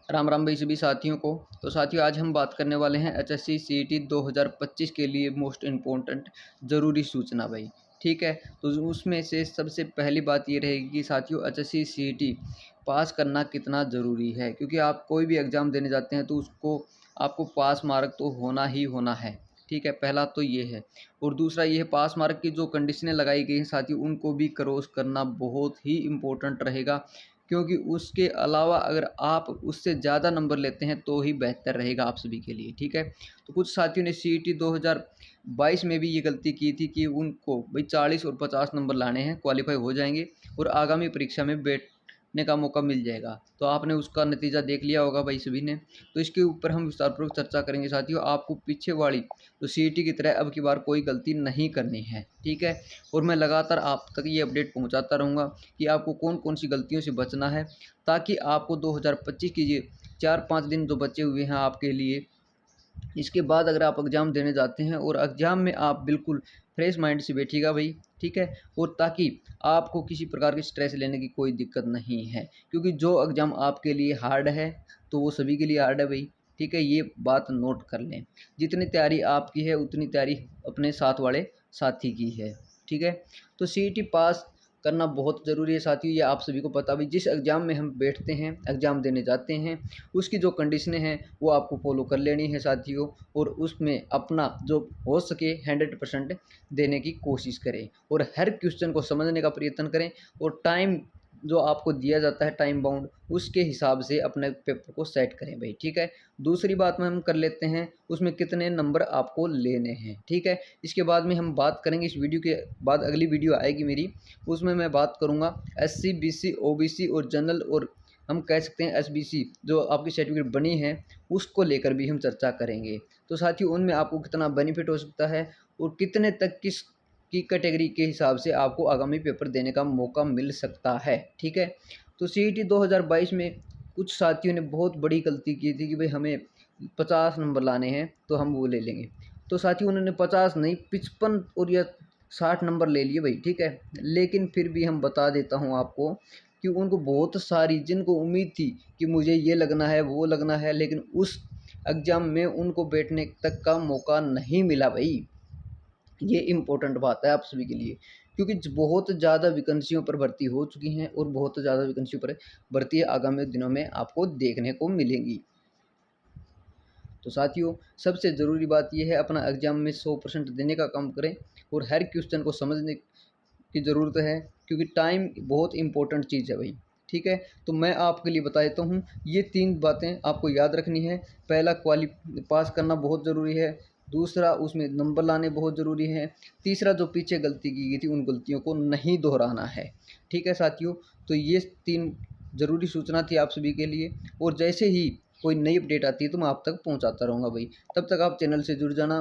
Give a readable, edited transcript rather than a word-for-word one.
राम राम भाई सभी साथियों को। तो साथियों, आज हम बात करने वाले हैं एचएससी सीईटी 2025 के लिए मोस्ट इम्पोर्टेंट ज़रूरी सूचना भाई। ठीक है, तो उसमें से सबसे पहली बात ये रहेगी कि साथियों, एचएससी सीईटी पास करना कितना ज़रूरी है, क्योंकि आप कोई भी एग्ज़ाम देने जाते हैं तो उसको आपको पास मार्क तो होना ही होना है। ठीक है, पहला तो ये है। और दूसरा ये है, पास मार्क की जो कंडीशनें लगाई गई हैं साथियों, उनको भी क्रॉस करना बहुत ही इम्पोर्टेंट रहेगा, क्योंकि उसके अलावा अगर आप उससे ज़्यादा नंबर लेते हैं तो ही बेहतर रहेगा आप सभी के लिए। ठीक है, तो कुछ साथियों ने सीईटी 2022 में भी ये गलती की थी कि उनको भाई 40 और 50 नंबर लाने हैं, क्वालिफाई हो जाएंगे और आगामी परीक्षा में बैठने का मौका मिल जाएगा। तो आपने उसका नतीजा देख लिया होगा भाई सभी ने। तो इसके ऊपर हम विस्तारपूर्वक चर्चा करेंगे साथियों। आपको पीछे वाली तो सीईटी की तरह अब की बार कोई गलती नहीं करनी है। ठीक है, और मैं लगातार आप तक ये अपडेट पहुंचाता रहूँगा कि आपको कौन कौन सी गलतियों से बचना है, ताकि आपको 2025 की ये 4-5 दिन जो बचे हुए हैं आपके लिए, इसके बाद अगर आप एग्ज़ाम देने जाते हैं और एग्ज़ाम में आप बिल्कुल फ्रेश माइंड से बैठिएगा भाई। ठीक है, और ताकि आपको किसी प्रकार की स्ट्रेस लेने की कोई दिक्कत नहीं है, क्योंकि जो एग्ज़ाम आपके लिए हार्ड है तो वो सभी के लिए हार्ड है भाई। ठीक है, ये बात नोट कर लें। जितनी तैयारी आपकी है उतनी तैयारी अपने साथ वाले साथी की है। ठीक है, तो सीईटी पास करना बहुत ज़रूरी है साथियों, ये आप सभी को पता भी। जिस एग्ज़ाम में हम बैठते हैं, एग्ज़ाम देने जाते हैं, उसकी जो कंडीशनें हैं वो आपको फॉलो कर लेनी है साथियों, और उसमें अपना जो हो सके 100% देने की कोशिश करें और हर क्वेश्चन को समझने का प्रयत्न करें, और टाइम जो आपको दिया जाता है टाइम बाउंड, उसके हिसाब से अपने पेपर को सेट करें भाई। ठीक है, दूसरी बात में हम कर लेते हैं उसमें कितने नंबर आपको लेने हैं। ठीक है, इसके बाद में हम बात करेंगे, इस वीडियो के बाद अगली वीडियो आएगी मेरी, उसमें मैं बात करूंगा एससी बीसी ओबीसी और जनरल, और हम कह सकते हैं एसबीसी जो आपकी सर्टिफिकेट बनी है उसको लेकर भी हम चर्चा करेंगे। तो साथियों, उनमें आपको कितना बेनिफिट हो सकता है और कितने तक किस की कैटेगरी के हिसाब से आपको आगामी पेपर देने का मौका मिल सकता है। ठीक है, तो सीईटी 2022 में कुछ साथियों ने बहुत बड़ी गलती की थी कि भाई हमें 50 नंबर लाने हैं तो हम वो ले लेंगे। तो साथियों, उन्होंने 50 नहीं 55 और या 60 नंबर ले लिए भाई। ठीक है, लेकिन फिर भी हम बता देता हूँ आपको कि उनको बहुत सारी, जिनको उम्मीद थी कि मुझे ये लगना है वो लगना है, लेकिन उस एग्ज़ाम में उनको बैठने तक का मौका नहीं मिला भाई। ये इम्पोर्टेंट बात है आप सभी के लिए, क्योंकि बहुत ज़्यादा वैकेंसियों पर भर्ती हो चुकी हैं और बहुत ज़्यादा वैकेंसियों पर भर्ती आगामी दिनों में आपको देखने को मिलेंगी। तो साथियों, सबसे ज़रूरी बात यह है, अपना एग्ज़ाम में 100% देने का काम करें और हर क्वेश्चन को समझने की ज़रूरत है, क्योंकि टाइम बहुत इंपॉर्टेंट चीज़ है भाई। ठीक है, तो मैं आपके लिए बता देता हूँ, ये 3 बातें आपको याद रखनी है। पहला, पास करना बहुत ज़रूरी है। दूसरा, उसमें नंबर लाने बहुत ज़रूरी हैं। तीसरा, जो पीछे गलती की गई थी उन गलतियों को नहीं दोहराना है। ठीक है साथियों, तो ये 3 ज़रूरी सूचना थी आप सभी के लिए, और जैसे ही कोई नई अपडेट आती है तो मैं आप तक पहुँचाता रहूँगा भाई। तब तक आप चैनल से जुड़ जाना।